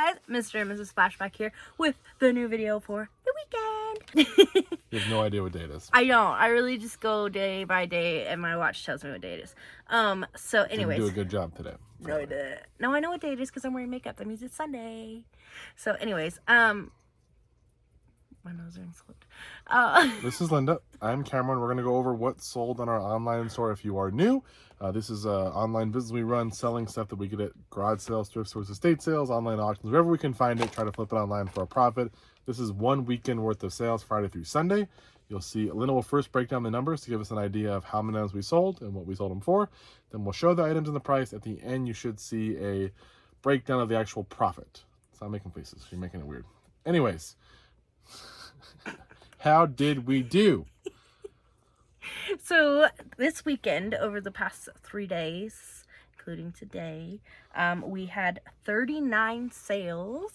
guys? Mr. and Mrs. Flashback here with the new video for the weekend. You have no idea what day it is. I don't. I really just go day by day and my watch tells me what day it is. So anyways. Didn't do a good job today. No, I didn't. No, I know what day it is because I'm wearing makeup. That means it's Sunday. So anyways, my nose ring slipped. This is Linda. I'm Cameron. We're going to go over what's sold on our online store if you are new. This is online business we run, selling stuff that we get at garage sales, thrift stores, estate sales, online auctions, wherever we can find it, try to flip it online for a profit. This is 1 weekend worth of sales, Friday through Sunday. You'll see Linda will first break down the numbers to give us an idea of how many items we sold and what we sold them for. Then we'll show the items and the price. At the end, you should see a breakdown of the actual profit. Stop making faces. You're making it weird. Anyways, how did we do? So this weekend, over the past 3 days, including today, we had 39 sales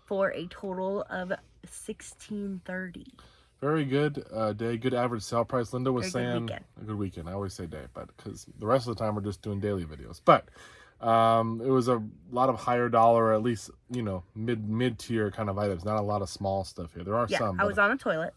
for a total of $1,630. Very good day, good average sale price. Linda was saying a good weekend. I always say day, but because the rest of the time we're just doing daily videos. But it was a lot of higher dollar, at least, you know, mid tier kind of items. Not a lot of small stuff here. There are some. I was on the toilet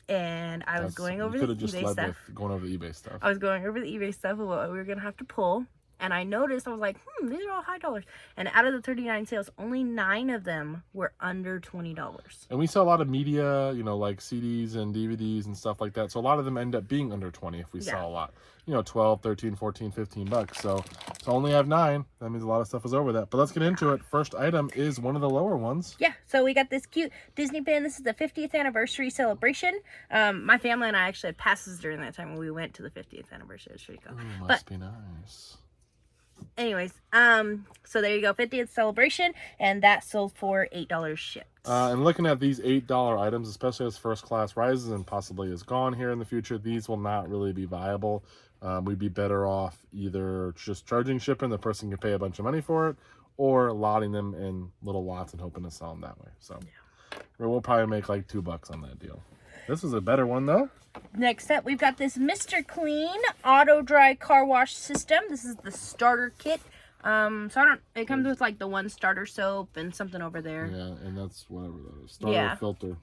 and I was going over the eBay stuff. Going over the eBay stuff. I was going over the eBay stuff of what we were gonna have to pull. And I noticed, I was like, these are all high dollars. And out of the 39 sales, only 9 of them were under $20. And we sell a lot of media, you know, like CDs and DVDs and stuff like that. So a lot of them end up being under 20 if we sell a lot. You know, 12, 13, 14, 15 bucks. So to only have 9, that means a lot of stuff is over that. But let's get into it. First item is one of the lower ones. Yeah, so we got this cute Disney pin. This is the 50th anniversary celebration. My family and I actually had passes during that time when we went to the 50th anniversary. It was pretty cool. Ooh, must be nice. Anyways, so there you go, 50th celebration, and that sold for $8 shipped. And looking at these $8 items, especially as first class rises and possibly is gone here in the future, these will not really be viable. We'd be better off either just charging shipping, the person can pay a bunch of money for it, or lotting them in little lots and hoping to sell them that way. So we'll probably make like $2 on that deal. This is a better one though. Next up, we've got this Mr. Clean auto dry car wash system. This is the starter kit. It comes with like the one starter soap and something over there. Yeah, and that's whatever that is. Starter filter.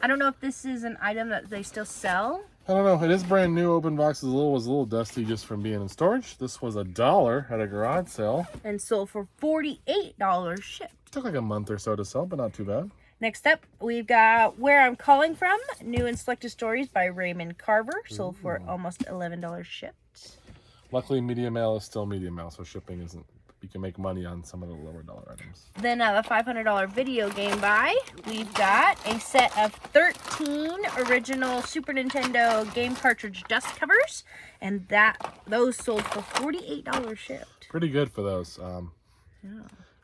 I don't know if this is an item that they still sell. I don't know. It is brand new. Open box was a little dusty just from being in storage. This was $1 at a garage sale. And sold for $48 shipped. Took like a month or so to sell, but not too bad. Next up, we've got Where I'm Calling From, New and Selected Stories by Raymond Carver, sold for almost $11 shipped. Luckily, medium mail is still medium mail, so shipping isn't, you can make money on some of the lower dollar items. Then the $500 video game buy, we've got a set of 13 original Super Nintendo game cartridge dust covers, and those sold for $48 shipped. Pretty good for those. Yeah.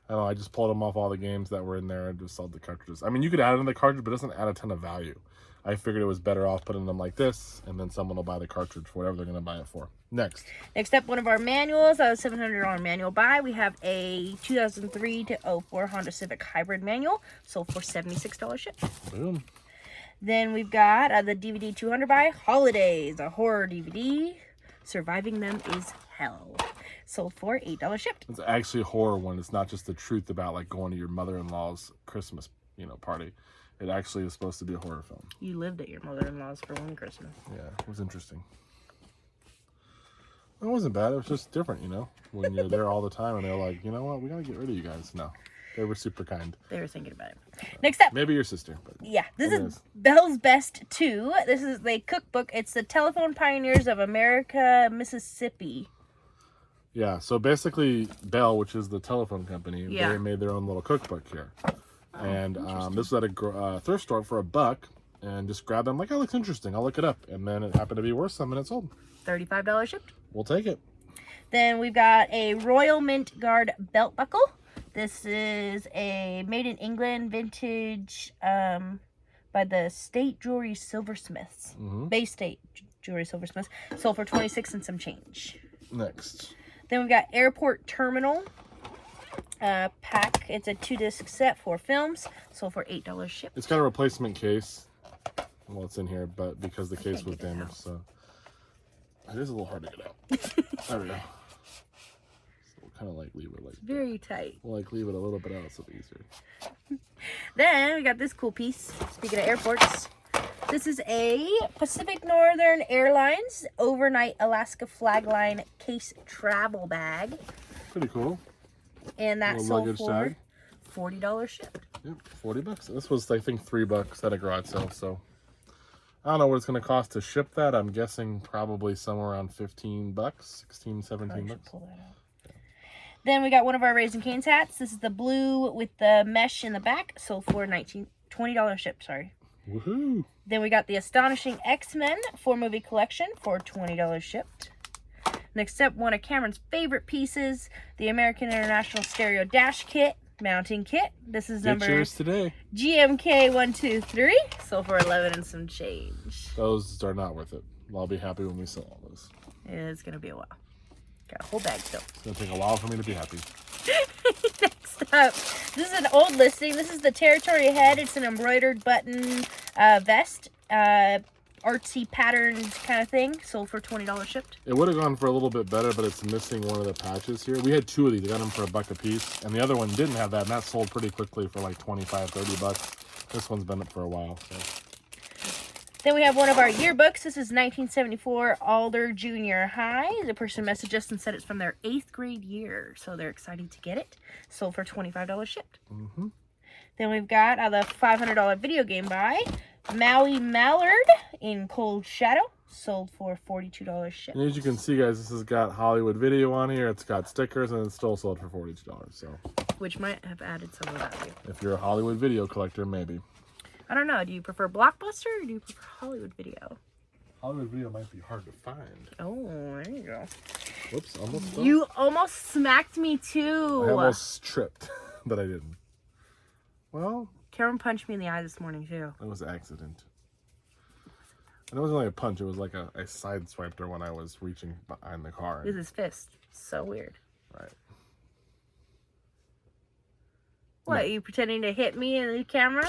I don't know, I just pulled them off all the games that were in there and just sold the cartridges. I mean, you could add in the cartridge, but it doesn't add a ton of value. I figured it was better off putting them like this, and then someone will buy the cartridge for whatever they're going to buy it for. Next up, one of our manuals, a $700 manual buy. We have a 2003 to 04 Honda Civic Hybrid manual, sold for $76 shipped. Boom. Then we've got the DVD 200 buy, Holidays, a horror DVD. Surviving Them is Hell. Sold for $8 shipped. It's actually a horror one. It's not just the truth about like going to your mother-in-law's Christmas, party. It actually is supposed to be a horror film. You lived at your mother-in-law's for one Christmas. Yeah, it was interesting. It wasn't bad. It was just different, when you're there all the time and they're like, you know what, we got to get rid of you guys. No, they were super kind. They were thinking about it. Next up. Maybe your sister. But yeah, this is Bell's Best 2. This is the cookbook. It's the Telephone Pioneers of America, Mississippi. Yeah, so basically Bell, which is the telephone company, they made their own little cookbook here. And this was at a thrift store for $1 and just grabbed them like, oh, it looks interesting. I'll look it up. And then it happened to be worth something and it sold. $35 shipped. We'll take it. Then we've got a Royal Mint Guard belt buckle. This is a made in England vintage by the State Jewelry Silversmiths. Bay State Jewelry Silversmiths. Sold for $26 and some change. Next. Then we've got Airport Terminal pack. It's a 2-disc set, 4 films. Sold for $8 shipped. It's got a replacement case. Well, it's in here, but because the case was damaged, so it is a little hard to get out. There we go. kind of like leave it like It's very tight. We'll like leave it a little bit out so it's easier. Then we got this cool piece. Speaking of airports, this is a Pacific Northern Airlines overnight Alaska flag line case travel bag. Pretty cool. And that sold for tag. $40 shipped. Yep, $40. This was, I think, $3 at a garage sale. So I don't know what it's going to cost to ship that. I'm guessing probably somewhere around $15, 16, 17 bucks. Pull that out. Yeah. Then we got one of our Raising Cane's hats. This is the blue with the mesh in the back. Sold for $20 shipped. Sorry. Woohoo! Then we got the Astonishing X-Men 4-movie collection for $20 shipped. Next up, one of Cameron's favorite pieces, the American International Stereo Dash Kit mounting kit. This is number yours today. GMK123. Sold for $11 and some change. Those are not worth it. I'll be happy when we sell all those. It's gonna be a while. Got a whole bag still. It's gonna take a while for me to be happy. Next up, this is an old listing. This is the Territory head. It's an embroidered button vest. Artsy patterns kind of thing. Sold for $20 shipped. It would have gone for a little bit better, but it's missing one of the patches here. We had two of these. I got them for $1 a piece, and the other one didn't have that, and that sold pretty quickly for like 25, 30 bucks. This one's been up for a while. So. Then we have one of our yearbooks. This is 1974 Alder Junior High. The person messaged us and said it's from their 8th grade year, so they're excited to get it. Sold for $25 shipped. Mm-hmm. Then we've got the $500 video game buy, Maui Mallard in Cold Shadow. Sold for $42 shipped. And as you can see, guys, this has got Hollywood Video on here. It's got stickers, and it's still sold for $42. So, which might have added some of value. If you're a Hollywood Video collector, maybe. I don't know. Do you prefer Blockbuster or do you prefer Hollywood Video? Hollywood Video might be hard to find. Oh, there you go. Whoops, almost. You almost smacked me too. I almost tripped, but I didn't. Well, Karen punched me in the eye this morning too. It was an accident. And it wasn't like a punch. It was like I sideswiped her when I was reaching behind the car. With his fist. So weird. Right. What, are you pretending to hit me in the camera?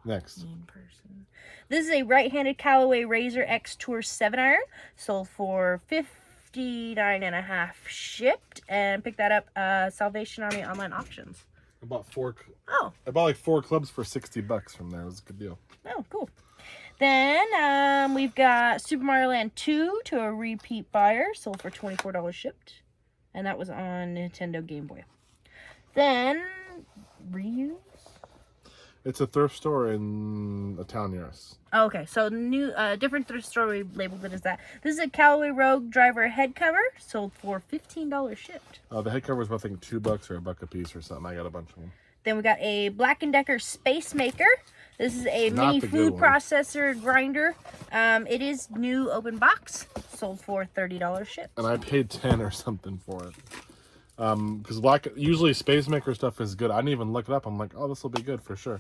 Next. Mean person. This is a right-handed Callaway Razor X Tour 7-iron. Sold for $59.50 shipped. And picked that up Salvation Army online auctions. I bought Oh. I bought like 4 clubs for $60 from there. It was a good deal. Oh, cool. Then we've got Super Mario Land 2 to a repeat buyer. Sold for $24 shipped. And that was on Nintendo Game Boy. Then, reuse? It's a thrift store in a town near us. Oh, okay, so new, different thrift store we labeled it as that. This is a Callaway Rogue driver head cover. Sold for $15 shipped. The head cover was, I think, $2 or $1 a piece or something. I got a bunch of them. Then we got a Black & Decker Space Maker. This is a Not mini the food good one. processor grinder. It is new open box. Sold for $30 shipped. And I paid 10 or something for it. Because usually Space Maker stuff is good. I didn't even look it up. I'm like, oh, this will be good for sure.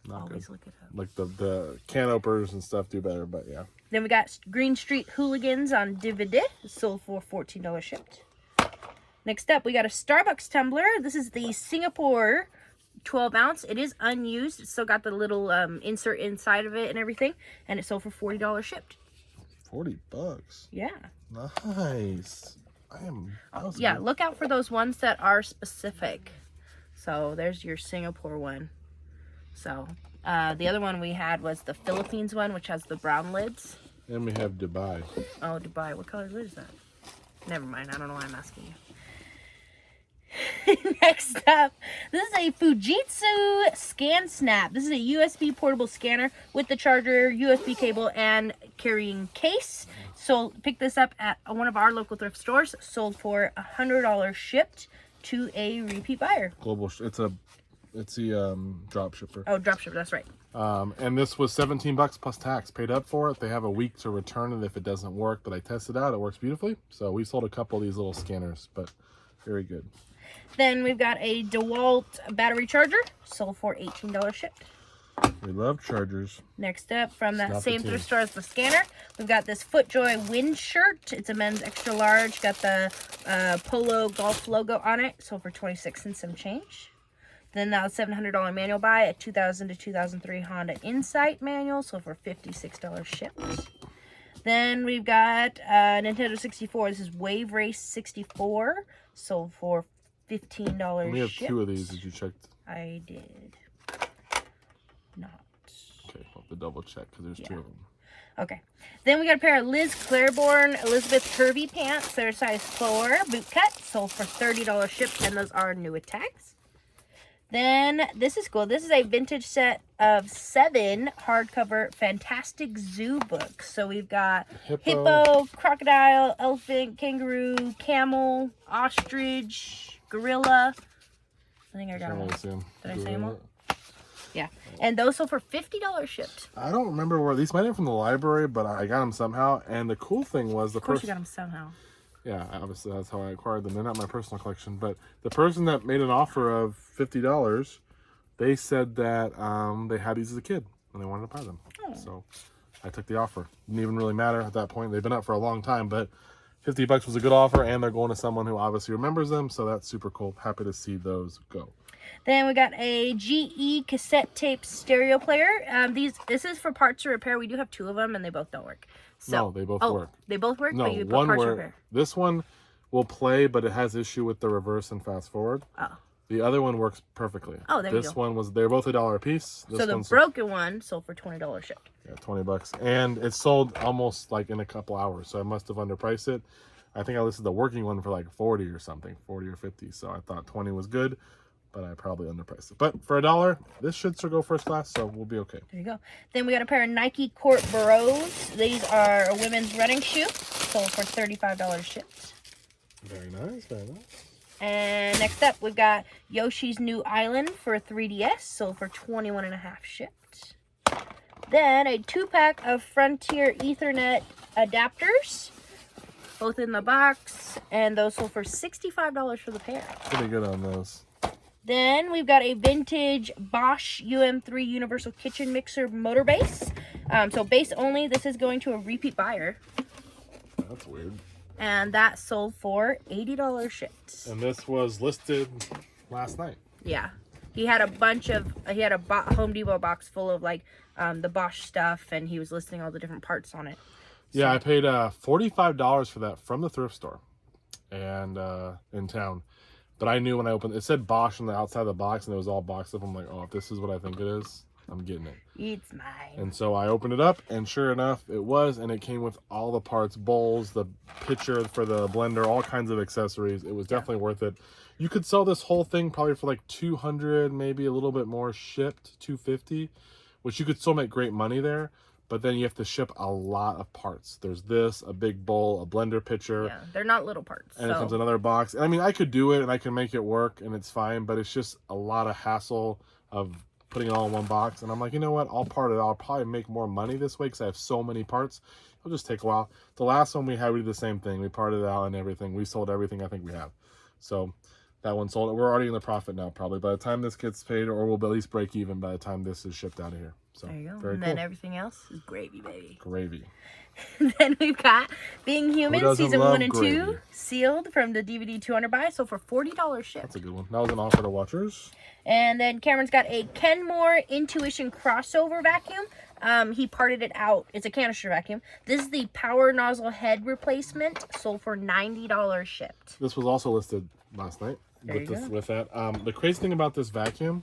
Not Always good. look it up. Like the can openers and stuff do better, but yeah. Then we got Green Street Hooligans on DVD. Sold for $14 shipped. Next up, we got a Starbucks tumbler. This is the Singapore 12 ounce. It is unused. It's still got the little insert inside of it and everything. And it sold for $40 shipped. $40. Yeah. Nice. Yeah, look out for those ones that are specific. So there's your Singapore one. So the other one we had was the Philippines one, which has the brown lids. And we have Dubai. Oh, Dubai. What color lid is that? Never mind. I don't know why I'm asking you. Next up, this is a Fujitsu Scan Snap. This is a USB portable scanner with the charger, USB cable, and carrying case. So pick this up at one of our local thrift stores. Sold for $100 shipped to a repeat buyer. It's the drop shipper. Oh, drop shipper. That's right. And this was $17 plus tax. Paid up for it. They have a week to return it if it doesn't work. But I tested it out. It works beautifully. So we sold a couple of these little scanners, but very good. Then we've got a DeWalt battery charger. Sold for $18 shipped. We love chargers. Next up, from that Snap same it thrift in. store as the scanner, we've got this FootJoy wind shirt. It's a men's extra large. Got the Polo Golf logo on it. Sold for $26 and some change. Then that $700 manual buy, a 2000 to 2003 Honda Insight manual. Sold for $56 shipped. Then we've got Nintendo 64. This is Wave Race 64. Sold for $15 And we have shipped. 2 of these. Did you check? I did not. Okay, I'll have to double check because there's 2 of them. Okay. Then we got a pair of Liz Claiborne Elizabeth Hervey pants. They're size 4, boot cut. Sold for $30 shipped, and those are new with tags. Then, this is cool. This is a vintage set of 7 hardcover Fantastic Zoo books. So we've got hippo, crocodile, elephant, kangaroo, camel, ostrich, gorilla. I think I got them. Did I say them all? Yeah. And those sold for $50 shipped. I don't remember where these might have been from the library, but I got them somehow. And the cool thing was Of course you got them somehow. Yeah, obviously that's how I acquired them. They're not my personal collection, but the person that made an offer of $50, they said that they had these as a kid and they wanted to buy them. Oh. So I took the offer. Didn't even really matter at that point. They've been up for a long time, but $50 was a good offer, and they're going to someone who obviously remembers them, so that's super cool. Happy to see those go. Then we got a GE cassette tape stereo player. This is for parts to repair. We do have 2 of them, and they both don't work. So, no, they both work. They both work? No, but you put one parts where repair. this one will play, but it has issue with the reverse and fast forward. Oh. The other one works perfectly. Oh, there you go. This one was, they're both $1 a piece. This so the broken one sold for $20 shipped. Yeah, $20. And it sold almost like in a couple hours, so I must have underpriced it. I think I listed the working one for like 40 or something, 40 or 50. So I thought 20 was good, but I probably underpriced it. But for $1, this should still go first class, so we'll be okay. There you go. Then we got a pair of Nike Court Bros. These are a women's running shoe. Sold for $35 shipped. Very nice, very nice. And next up, we've got Yoshi's New Island for 3DS. Sold for $21.50 shipped. Then a 2-pack of Frontier Ethernet adapters. Both in the box, and those sold for $65 for the pair. Pretty good on those. Then we've got a vintage Bosch UM3 Universal Kitchen Mixer motor base. So base only. This is going to a repeat buyer. That's weird. And that sold for $80 shipped. And this was listed last night. Yeah. He had a Home Depot box full of like the Bosch stuff, and he was listing all the different parts on it. Yeah, I paid $45 for that from the thrift store and in town. But I knew when I opened it said Bosch on the outside of the box, and it was all boxed up. I'm like, oh, if this is what I think it is, I'm getting it. It's mine. And so I opened it up, and sure enough, it was. And it came with all the parts, bowls, the pitcher for the blender, all kinds of accessories. It was definitely worth it. You could sell this whole thing probably for like $200, maybe a little bit more shipped, $250, which you could still make great money there. But then you have to ship a lot of parts. There's this, a big bowl, a blender pitcher. Yeah, they're not little parts. And it comes in another box. I mean, I could do it and I can make it work and it's fine, but it's just a lot of hassle of putting it all in one box. And I'm like, you know what? I'll part it out. I'll probably make more money this way because I have so many parts. It'll just take a while. The last one we had, we did the same thing. We parted it out and everything. We sold everything I think we have. So that one sold. We're already in the profit now, probably. By the time this gets paid, or we'll at least break even by the time this is shipped out of here. So, there you go. Very and cool. Then everything else is gravy, baby. Gravy. Then we've got Being Human Season 1 and gravy? 2 sealed from the DVD 200 buy, so for $40 shipped. That's a good one. That was an offer to watchers. And then Cameron's got a Kenmore Intuition crossover vacuum. He parted it out. It's a canister vacuum. This is the power nozzle head replacement, sold for $90 shipped. This was also listed last night with that. The crazy thing about this vacuum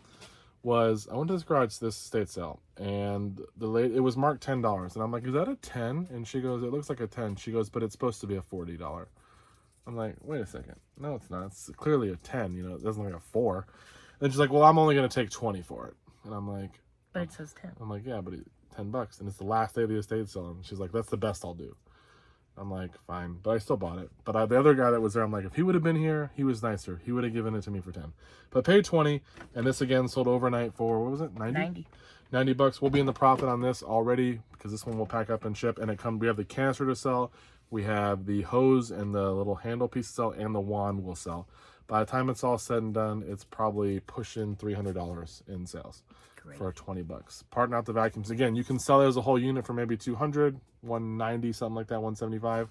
was I went to this garage, this estate sale, and it was marked $10, and I'm like, is that a 10? And she goes, it looks like a 10. She goes, but it's supposed to be a $40. I'm like, wait a second, no, it's not. It's clearly a 10. You know, it doesn't look like a 4. And she's like, well, I'm only gonna take 20 for it. And I'm like, but it says 10. I'm like, yeah, but $10, and it's the last day of the estate sale. And she's like, that's the best I'll do. I'm like, fine, but I still bought it. But the other guy that was there, I'm like, if he would have been here, he was nicer. He would have given it to me for 10. But paid 20, and this again sold overnight for, what was it, 90? $90. We'll be in the profit on this already because this one will pack up and ship. And we have the canister to sell. We have the hose and the little handle piece to sell, and the wand will sell. By the time it's all said and done, it's probably pushing $300 in sales. Great. For $20. Parting out the vacuums. Again, you can sell it as a whole unit for maybe $200, $190, something like that, $175,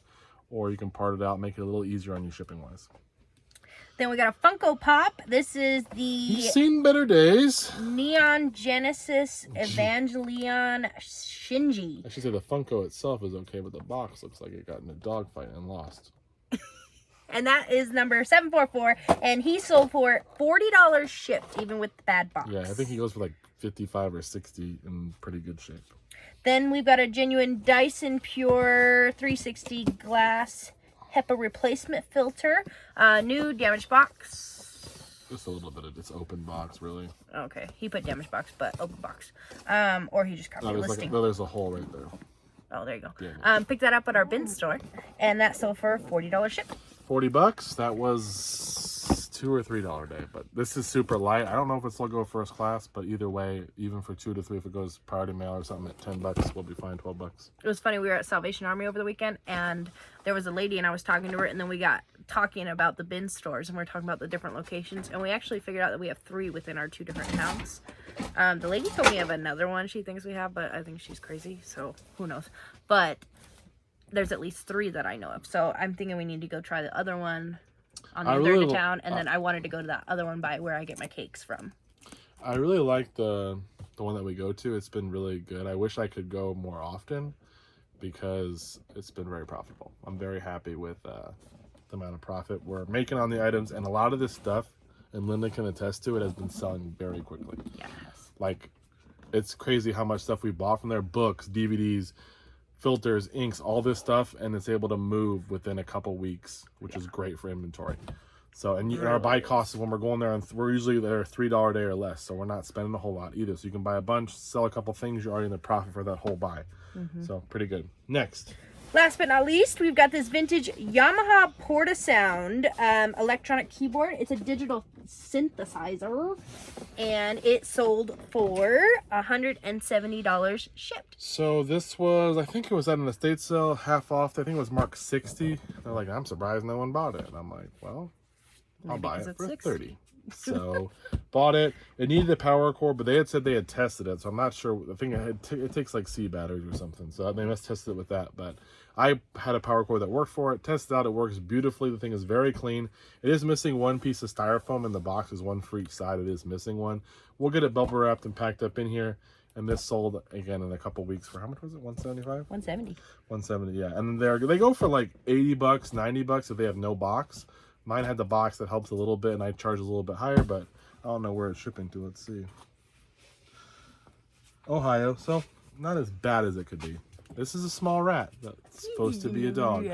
or you can part it out, make it a little easier on you shipping wise. Then we got a Funko Pop. This is He's the seen better days. Neon Genesis Evangelion Shinji. I should say the Funko itself is okay, but the box looks like it got in a dogfight and lost. And that is number 744. And he sold for $40 shipped, even with the bad box. Yeah, I think he goes for like 55 or 60 in pretty good shape. Then we've got a genuine Dyson Pure 360 glass HEPA replacement filter. New damaged box. Just a little bit of this open box, really. Okay, he put damaged box, but open box. Or he just copied the listing. There's a hole right there. Oh, there you go. Yeah. Picked that up at our bin store, and that sold for $40 shipped. $40. That was $2 or $3 day, but this is super light. I don't know if it's still go first class, but either way, even for 2 to 3, if it goes priority mail or something at $10, we'll be fine. $12. It was funny. We were at Salvation Army over the weekend, and there was a lady, and I was talking to her, and then we got talking about the bin stores, and we are talking about the different locations, and we actually figured out that we have 3 within our 2 different towns. The lady told me of another one she thinks we have, but I think she's crazy, so who knows. But there's at least 3 that I know of, so I'm thinking we need to go try the other one on the other end of town, and then I wanted to go to that other one by where I get my cakes from. I really like the one that we go to. It's been really good. I wish I could go more often because it's been very profitable. I'm very happy with the amount of profit we're making on the items, and a lot of this stuff, and Linda can attest to it, has been selling very quickly. Yes. Like, it's crazy how much stuff we bought from there. Books, DVDs, filters, inks, all this stuff, and it's able to move within a couple weeks, which is great for inventory. So, and our buy costs when we're going there, and we're usually there $3 a day or less, so we're not spending a whole lot either. So you can buy a bunch, sell a couple things, you're already in the profit for that whole buy. So pretty good. Next. Last but not least, we've got this vintage Yamaha Portasound electronic keyboard. It's a digital synthesizer, and it sold for $170 shipped. So this was, I think it was at an estate sale, half off. I think it was marked 60. They're like, I'm surprised no one bought it. And I'm like, well, I'll buy it for 30. So bought it. It needed a power cord, but they had said they had tested it, so I'm not sure. I think it takes like C batteries or something, so they must test it with that. But I had a power cord that worked for it, tested out, it works beautifully. The thing is very clean. It is missing one piece of styrofoam in the box. Is one for each side. It is missing one. We'll get it bubble wrapped and packed up in here, and this sold again in a couple weeks for, how much was it? 175. 170. 170, yeah. And they go for like $80, $90 if they have no box. Mine had the box that helps a little bit, and I charge a little bit higher, but I don't know where it's shipping to. Let's see. Ohio, so not as bad as it could be. This is a small rat that's supposed to be a dog.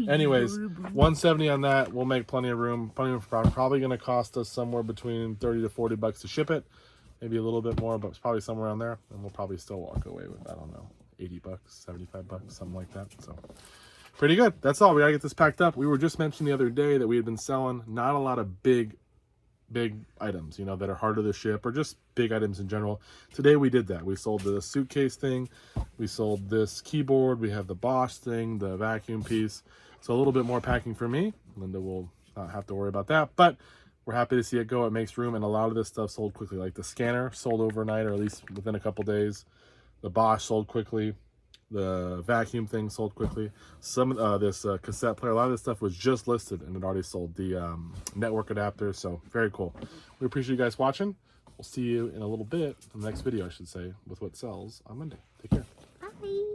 Anyways, 170 on that. We'll make plenty of room. Probably going to cost us somewhere between 30 to 40 bucks to ship it. Maybe a little bit more, but it's probably somewhere around there. And we'll probably still walk away with, I don't know, 80 bucks, 75 bucks, something like that. So pretty good. That's all. We gotta get this packed up. We were just mentioning the other day that we had been selling not a lot of big items, you know, that are harder to ship, or just big items in general. Today we did that. We sold the suitcase thing. We sold this keyboard. We have the Bosch thing, the vacuum piece. So a little bit more packing for me. Linda will not have to worry about that, but we're happy to see it go. It makes room, and a lot of this stuff sold quickly. Like the scanner sold overnight, or at least within a couple days. The Bosch sold quickly. The vacuum thing sold quickly. Some this cassette player, a lot of this stuff was just listed and it already sold. The network adapter, so very cool. We appreciate you guys watching. We'll see you in a little bit, in the next video I should say, with what sells on Monday. Take care. Bye.